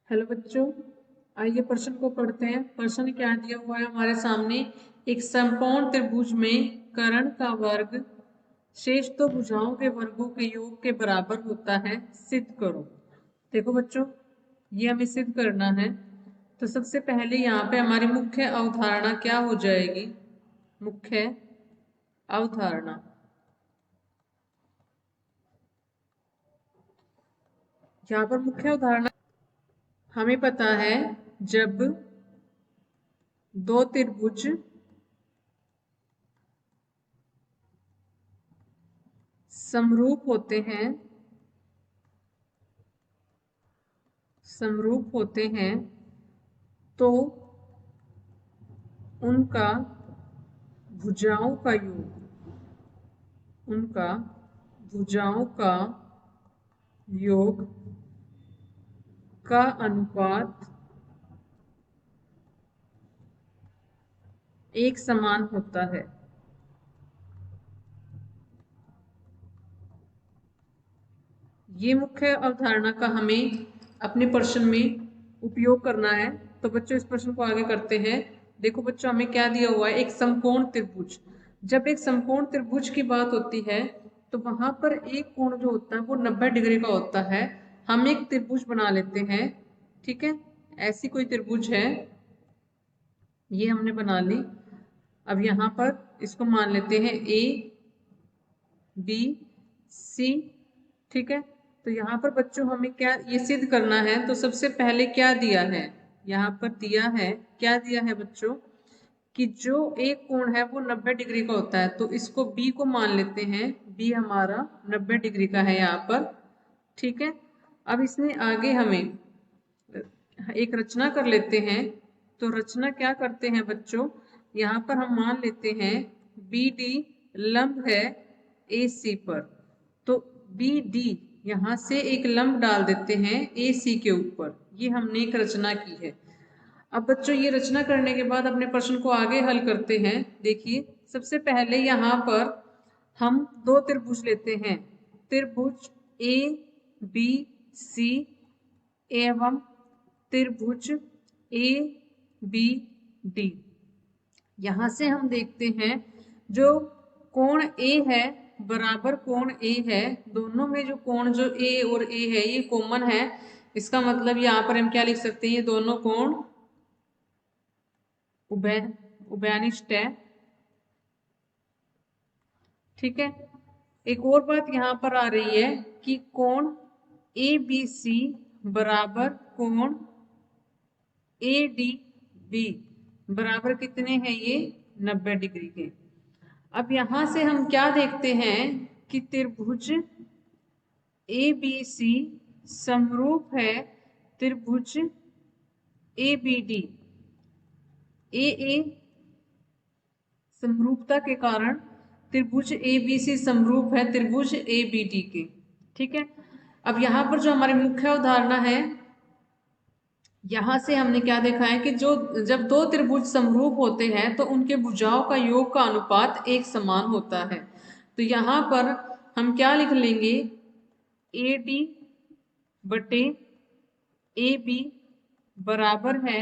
Hello बच्चों, आइए प्रश्न को पढ़ते हैं। प्रश्न क्या दिया हुआ है हमारे सामने। एक समकोण त्रिभुज में कर्ण का वर्ग शेष दो भुजाओं के वर्गों के योग के बराबर होता है, सिद्ध करो। देखो बच्चों, ये हमें सिद्ध करना है। तो सबसे पहले यहाँ पे हमारी मुख्य अवधारणा क्या हो जाएगी। मुख्य अवधारणा, यहाँ पर मुख्य अवधारणा हमें पता है, जब दो त्रिभुज समरूप होते हैं, तो उनका भुजाओं का योग, योग का अनुपात एक समान होता है। ये मुख्य अवधारणा का हमें अपने प्रश्न में उपयोग करना है। तो बच्चों, इस प्रश्न को आगे करते हैं। देखो बच्चों, हमें क्या दिया हुआ है, एक समकोण त्रिभुज। जब एक समकोण त्रिभुज की बात होती है तो वहां पर एक कोण जो होता है वो 90 डिग्री का होता है। हम एक त्रिभुज बना लेते हैं, ठीक है। ऐसी कोई त्रिभुज है, ये हमने बना ली। अब यहाँ पर इसको मान लेते हैं ए बी सी, ठीक है। तो यहाँ पर बच्चों हमें क्या ये सिद्ध करना है। तो सबसे पहले क्या दिया है, यहाँ पर दिया है, क्या दिया है बच्चों, कि जो एक कोण है वो 90 डिग्री का होता है। तो इसको बी को मान लेते हैं, बी हमारा 90 डिग्री का है यहाँ पर, ठीक है। अब इसमें आगे हमें एक रचना कर लेते हैं। तो रचना क्या करते हैं बच्चों, यहाँ पर हम मान लेते हैं बी डी लंब है ए सी पर। तो बी डी यहाँ से एक लंब डाल देते हैं ए सी के ऊपर। ये हमने एक रचना की है। अब बच्चों, ये रचना करने के बाद अपने प्रश्न को आगे हल करते हैं। देखिए, सबसे पहले यहाँ पर हम दो त्रिभुज लेते हैं, त्रिभुज ए बी सी एवं त्रिभुज ए बी डी। यहां से हम देखते हैं जो कोण ए है बराबर कोण ए है, दोनों में जो कोण जो ए और ए है ये कॉमन है। इसका मतलब यहाँ पर हम क्या लिख सकते हैं, ये दोनों कोण उभयनिष्ठ है, ठीक है। एक और बात यहाँ पर आ रही है कि कोण ए बी सी बराबर कोण ए डी बी बराबर कितने हैं, ये 90 डिग्री के। अब यहां से हम क्या देखते हैं कि त्रिभुज ए बी सी समरूप है त्रिभुज ए बी डी। ए समरूपता के कारण त्रिभुज ए बी सी समरूप है त्रिभुज ए बी डी के, ठीक है। अब यहाँ पर जो हमारी मुख्य अवधारणा है, यहां से हमने क्या देखा है कि जो जब दो त्रिभुज समरूप होते हैं तो उनके भुजाओं का योग का अनुपात एक समान होता है। तो यहाँ पर हम क्या लिख लेंगे, ए डी बटे ए बी बराबर है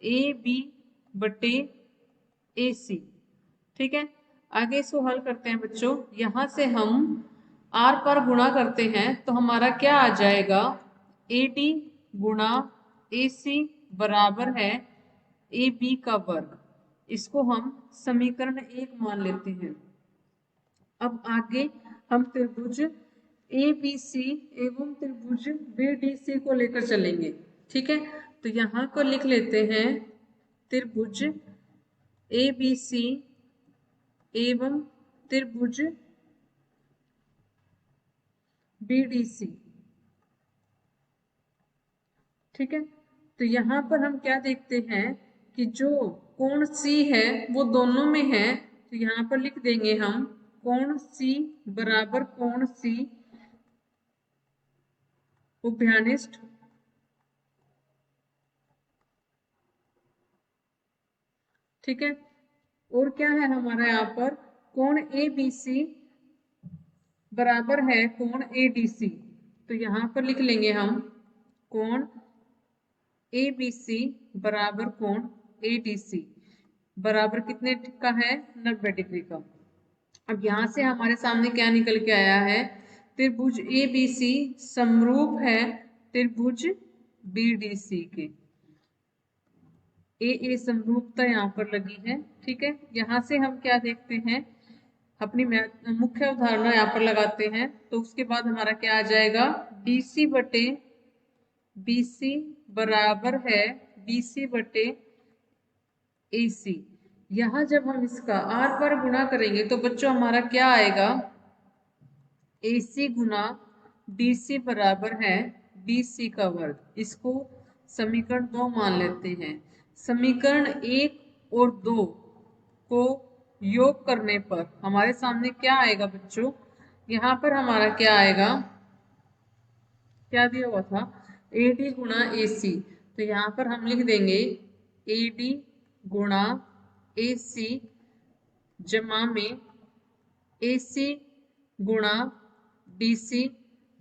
ए बी बटे ए सी, ठीक है। आगे इसको हल करते हैं बच्चों। यहां से हम आर पर गुणा करते हैं तो हमारा क्या आ जाएगा, ए डी गुणा ए सी बराबर है ए बी का वर्ग। इसको हम समीकरण 1 मान लेते हैं। अब आगे हम त्रिभुज ए बी सी एवं त्रिभुज बी डी सी को लेकर चलेंगे, ठीक है। तो यहाँ को लिख लेते हैं त्रिभुज ए बी सी एवं त्रिभुज बी डी सी, ठीक है। तो यहाँ पर हम क्या देखते हैं कि जो कोण C है वो दोनों में है। तो यहाँ पर लिख देंगे हम कोण C बराबर कोण C उभयनिष्ठ, ठीक है। और क्या है हमारा यहाँ पर, कोण ए बी सी बराबर है कोण ए डी सी। तो यहाँ पर लिख लेंगे हम कोण ए बी सी बराबर कोण ए डी सी बराबर कितने का है 90 डिग्री का। अब यहाँ से हमारे सामने क्या निकल के आया है, त्रिभुज ए बी सी समरूप है त्रिभुज बी डी सी के। ए समरूपता यहाँ पर लगी है, ठीक है। यहाँ से हम क्या देखते हैं, अपनी मुख्य अवधारणा यहाँ पर लगाते हैं, तो उसके बाद हमारा क्या आ जाएगा, BC बटे BC बराबर है BC बटे AC। यहाँ जब हम इसका R पर गुणा करेंगे तो बच्चों हमारा क्या आएगा, AC गुना BC बराबर है BC का वर्ग। इसको समीकरण 2 मान लेते हैं। समीकरण 1 और 2 को योग करने पर हमारे सामने क्या आएगा बच्चों, यहाँ पर हमारा क्या आएगा, क्या दिया हुआ था, AD गुणा AC। तो यहाँ पर हम लिख देंगे AD गुणा AC जमा में AC गुणा BC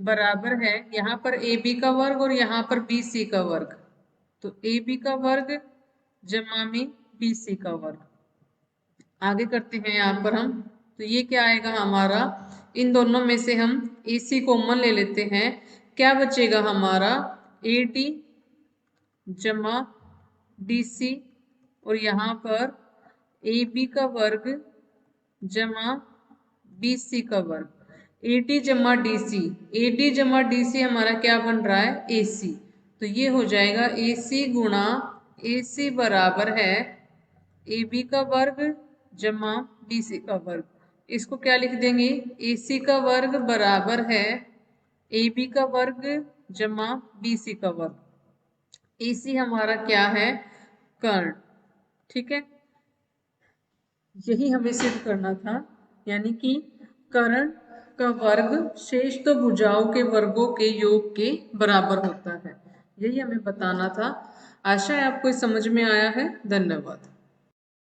बराबर है, यहाँ पर AB का वर्ग और यहाँ पर BC का वर्ग। तो AB का वर्ग जमा में BC का वर्ग। आगे करते हैं यहाँ पर हम, तो ये क्या आएगा हमारा, इन दोनों में से हम AC कॉमन ले लेते हैं, क्या बचेगा हमारा AD जमा DC और यहाँ पर AB का वर्ग जमा BC का वर्ग। AD जमा DC हमारा क्या बन रहा है AC। तो ये हो जाएगा AC गुणा AC बराबर है AB का वर्ग जमा BC का वर्ग। इसको क्या लिख देंगे, AC का वर्ग बराबर है AB का वर्ग जमा BC का वर्ग। AC हमारा क्या है, कर्ण, ठीक है। यही हमें सिद्ध करना था, यानी कि कर्ण का वर्ग शेष तो भुजाओं के वर्गों के योग के बराबर होता है। यही हमें बताना था। आशा है आपको समझ में आया है। धन्यवाद।